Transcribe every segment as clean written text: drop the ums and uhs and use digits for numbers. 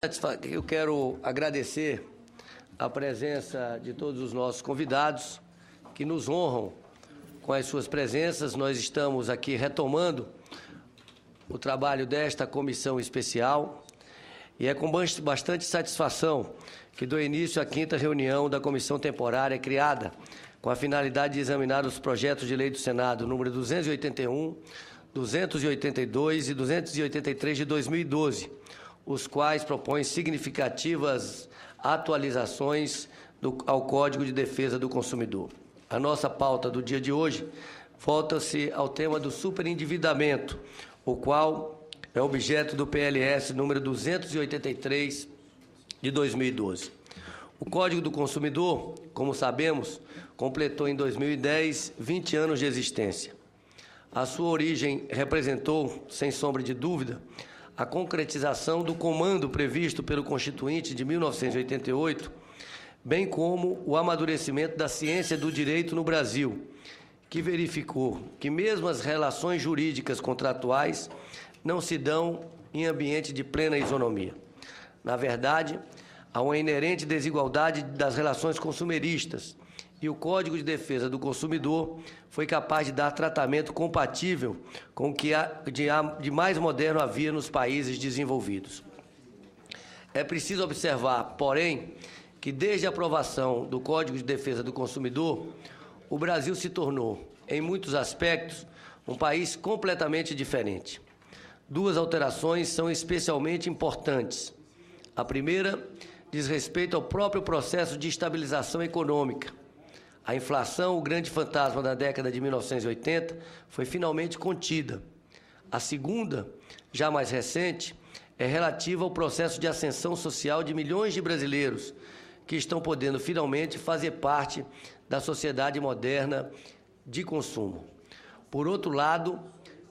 Eu quero agradecer a presença de todos os nossos convidados que nos honram com as suas presenças. Nós estamos aqui retomando o trabalho desta comissão especial e é com bastante satisfação que dou início à 5ª reunião da comissão temporária criada com a finalidade de examinar os projetos de lei do Senado número 281, 282 e 283 de 2012, os quais propõem significativas atualizações ao Código de Defesa do Consumidor. A nossa pauta do dia de hoje volta-se ao tema do superendividamento, o qual é objeto do PLS número 283 de 2012. O Código do Consumidor, como sabemos, completou em 2010 20 anos de existência. A sua origem representou, sem sombra de dúvida, a concretização do comando previsto pelo Constituinte de 1988, bem como o amadurecimento da ciência do direito no Brasil, que verificou que mesmo as relações jurídicas contratuais não se dão em ambiente de plena isonomia. Na verdade, há uma inerente desigualdade das relações consumeristas, e o Código de Defesa do Consumidor foi capaz de dar tratamento compatível com o que de mais moderno havia nos países desenvolvidos. É preciso observar, porém, que desde a aprovação do Código de Defesa do Consumidor, o Brasil se tornou, em muitos aspectos, um país completamente diferente. Duas alterações são especialmente importantes. A primeira diz respeito ao próprio processo de estabilização econômica. A inflação, o grande fantasma da década de 1980, foi finalmente contida. A segunda, já mais recente, é relativa ao processo de ascensão social de milhões de brasileiros que estão podendo finalmente fazer parte da sociedade moderna de consumo. Por outro lado,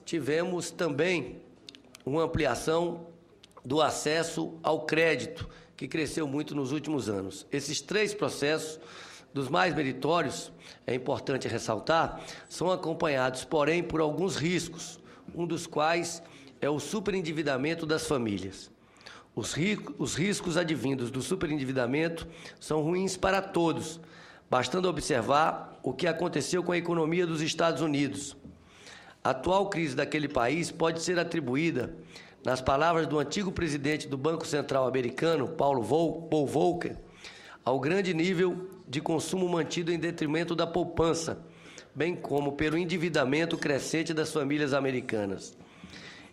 tivemos também uma ampliação do acesso ao crédito, que cresceu muito nos últimos anos. Esses três processos, dos mais meritórios, é importante ressaltar, são acompanhados, porém, por alguns riscos, um dos quais é o superendividamento das famílias. Os riscos advindos do superendividamento são ruins para todos, bastando observar o que aconteceu com a economia dos Estados Unidos. A atual crise daquele país pode ser atribuída, nas palavras do antigo presidente do Banco Central americano, Paul Volcker, ao grande nível de consumo mantido em detrimento da poupança, bem como pelo endividamento crescente das famílias americanas.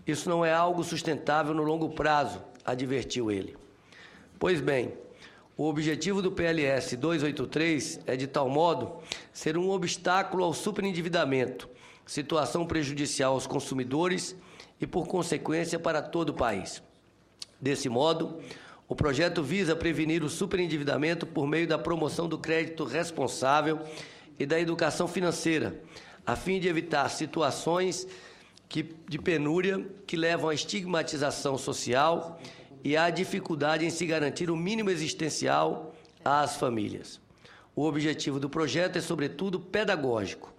Isso não é algo sustentável no longo prazo, advertiu ele. Pois bem, o objetivo do PLS 283 é, de tal modo, ser um obstáculo ao superendividamento, situação prejudicial aos consumidores e, por consequência, para todo o país. Desse modo, o projeto visa prevenir o superendividamento por meio da promoção do crédito responsável e da educação financeira, a fim de evitar situações de penúria que levam à estigmatização social e à dificuldade em se garantir o mínimo existencial às famílias. O objetivo do projeto é, sobretudo, pedagógico.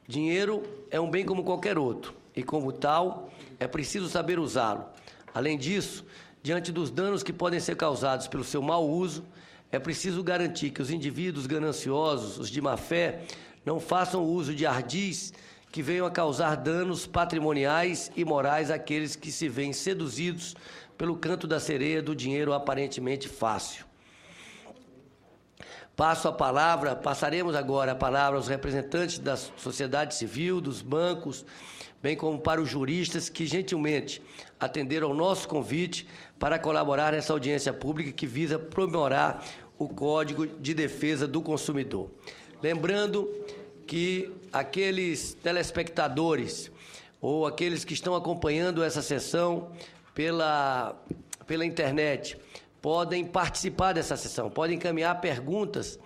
Dinheiro é um bem como qualquer outro e, como tal, é preciso saber usá-lo. Além disso, diante dos danos que podem ser causados pelo seu mau uso, é preciso garantir que os indivíduos gananciosos, os de má-fé, não façam uso de ardis que venham a causar danos patrimoniais e morais àqueles que se veem seduzidos pelo canto da sereia do dinheiro aparentemente fácil. Passaremos agora a palavra aos representantes da sociedade civil, dos bancos, bem como para os juristas que gentilmente atenderam ao nosso convite para colaborar nessa audiência pública que visa aprimorar o Código de Defesa do Consumidor. Lembrando que aqueles telespectadores ou aqueles que estão acompanhando essa sessão pela internet podem participar dessa sessão, podem encaminhar perguntas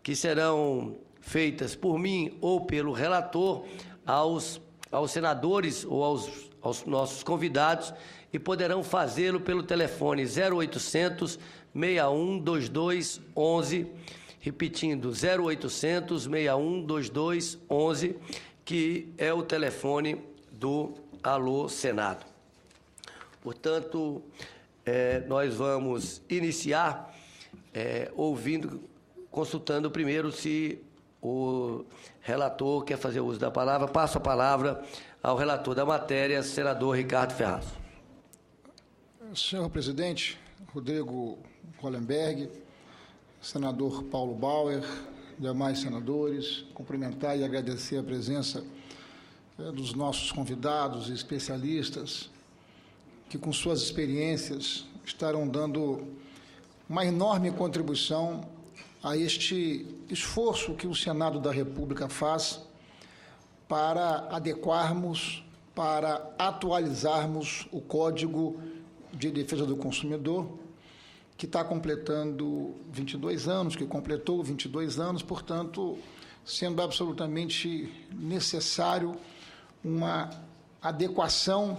que serão feitas por mim ou pelo relator aos senadores ou aos nossos convidados e poderão fazê-lo pelo telefone 0800 61 22 11, repetindo 0800 61 22 11, que é o telefone do Alô Senado. Portanto, nós vamos iniciar consultando primeiro se o relator quer fazer uso da palavra. Passo a palavra ao relator da matéria, senador Ricardo Ferraz. Senhor presidente, Rodrigo Hollenberg, senador Paulo Bauer, demais senadores, cumprimentar e agradecer a presença dos nossos convidados e especialistas que, com suas experiências, estarão dando uma enorme contribuição a este esforço que o Senado da República faz para adequarmos, para atualizarmos o Código de Defesa do Consumidor, que está completando 22 anos, que completou 22 anos, portanto, sendo absolutamente necessário uma adequação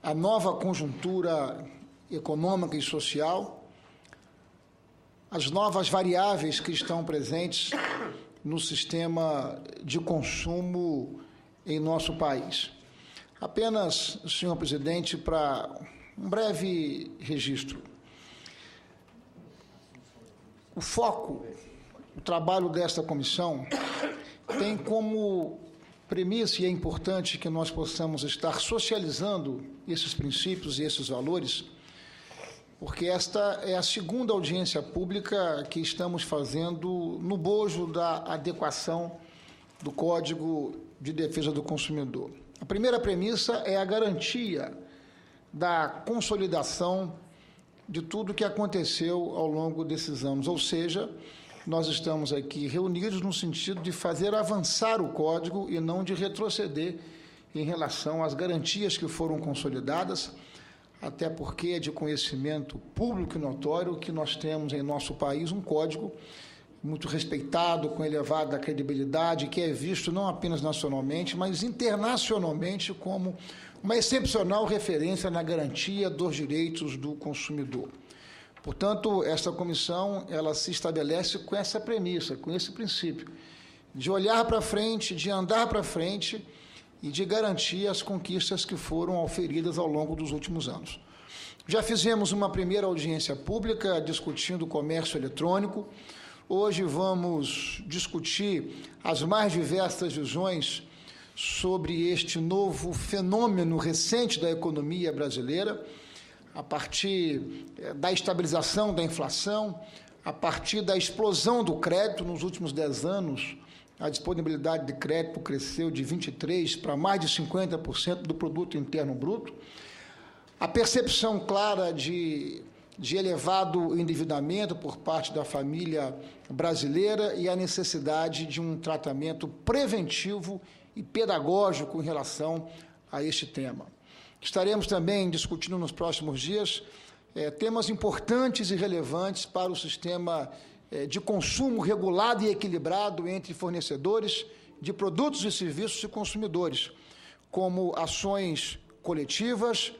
à nova conjuntura econômica e social, as novas variáveis que estão presentes no sistema de consumo em nosso país. Apenas, senhor presidente, para um breve registro. O foco, o trabalho desta comissão tem como premissa, e é importante que nós possamos estar socializando esses princípios e esses valores, porque esta é a segunda audiência pública que estamos fazendo no bojo da adequação do Código de Defesa do Consumidor. A primeira premissa é a garantia da consolidação de tudo que aconteceu ao longo desses anos, ou seja, nós estamos aqui reunidos no sentido de fazer avançar o Código e não de retroceder em relação às garantias que foram consolidadas, até porque é de conhecimento público e notório que nós temos em nosso país um código muito respeitado, com elevada credibilidade, que é visto não apenas nacionalmente, mas internacionalmente como uma excepcional referência na garantia dos direitos do consumidor. Portanto, esta comissão ela se estabelece com essa premissa, com esse princípio, de olhar para frente, de andar para frente e de garantir as conquistas que foram auferidas ao longo dos últimos anos. Já fizemos uma primeira audiência pública discutindo o comércio eletrônico. Hoje vamos discutir as mais diversas visões sobre este novo fenômeno recente da economia brasileira, a partir da estabilização da inflação, a partir da explosão do crédito. Nos últimos 10 anos, a disponibilidade de crédito cresceu de 23% para mais de 50% do produto interno bruto. A percepção clara de elevado endividamento por parte da família brasileira e a necessidade de um tratamento preventivo e pedagógico em relação a este tema. Estaremos também discutindo nos próximos dias temas importantes e relevantes para o sistema de consumo regulado e equilibrado entre fornecedores de produtos e serviços e consumidores, como ações coletivas,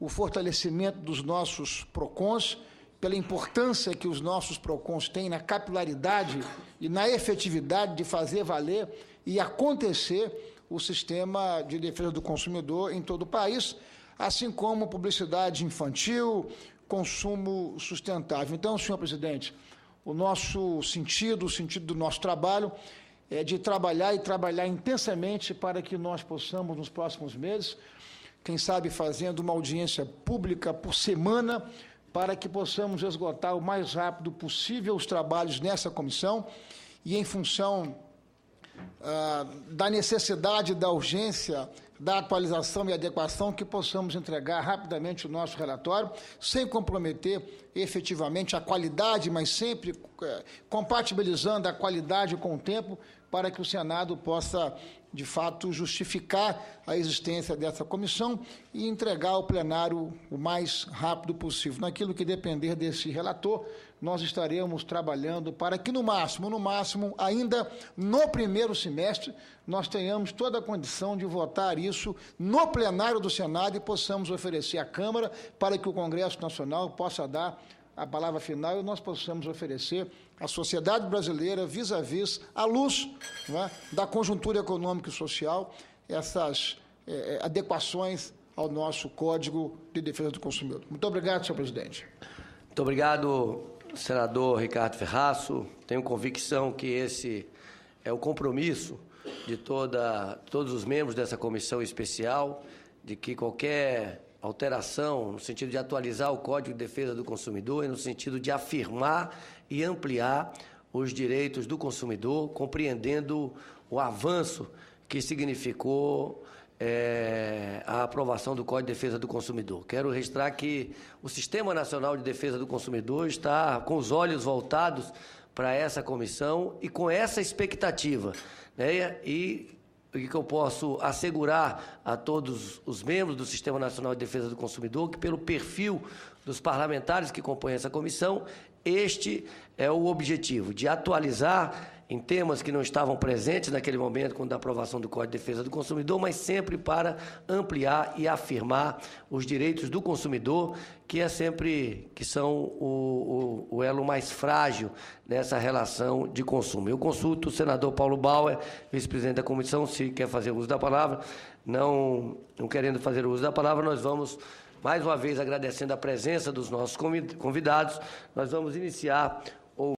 o fortalecimento dos nossos PROCONs, pela importância que os nossos PROCONs têm na capilaridade e na efetividade de fazer valer e acontecer o sistema de defesa do consumidor em todo o país, assim como publicidade infantil, consumo sustentável. Então, senhor presidente, o nosso sentido, o sentido do nosso trabalho é de trabalhar e trabalhar intensamente para que nós possamos, nos próximos meses, quem sabe fazendo uma audiência pública por semana, para que possamos esgotar o mais rápido possível os trabalhos nessa comissão e, em função da necessidade, da urgência, da atualização e adequação, que possamos entregar rapidamente o nosso relatório, sem comprometer efetivamente a qualidade, mas sempre compatibilizando a qualidade com o tempo, para que o Senado possa, de fato, justificar a existência dessa comissão e entregar ao plenário o mais rápido possível. Naquilo que depender desse relator, nós estaremos trabalhando para que, no máximo, ainda no primeiro semestre, nós tenhamos toda a condição de votar isso no plenário do Senado e possamos oferecer à Câmara para que o Congresso Nacional possa dar a palavra final e nós possamos oferecer à sociedade brasileira, vis-à-vis, à luz, não é, da conjuntura econômica e social, essas adequações ao nosso Código de Defesa do Consumidor. Muito obrigado, senhor presidente. Muito obrigado, senador Ricardo Ferraço. Tenho convicção que esse é o compromisso de todos os membros dessa comissão especial, de que qualquer alteração no sentido de atualizar o Código de Defesa do Consumidor e no sentido de afirmar e ampliar os direitos do consumidor, compreendendo o avanço que significou a aprovação do Código de Defesa do Consumidor. Quero registrar que o Sistema Nacional de Defesa do Consumidor está com os olhos voltados para essa comissão e com essa expectativa, né? E o que eu posso assegurar a todos os membros do Sistema Nacional de Defesa do Consumidor, que pelo perfil dos parlamentares que compõem essa comissão, este é o objetivo, de atualizar em temas que não estavam presentes naquele momento, quando da aprovação do Código de Defesa do Consumidor, mas sempre para ampliar e afirmar os direitos do consumidor, que são o elo mais frágil nessa relação de consumo. Eu consulto o senador Paulo Bauer, vice-presidente da comissão, se quer fazer uso da palavra. Não querendo fazer uso da palavra, nós vamos, mais uma vez, agradecendo a presença dos nossos convidados, nós vamos iniciar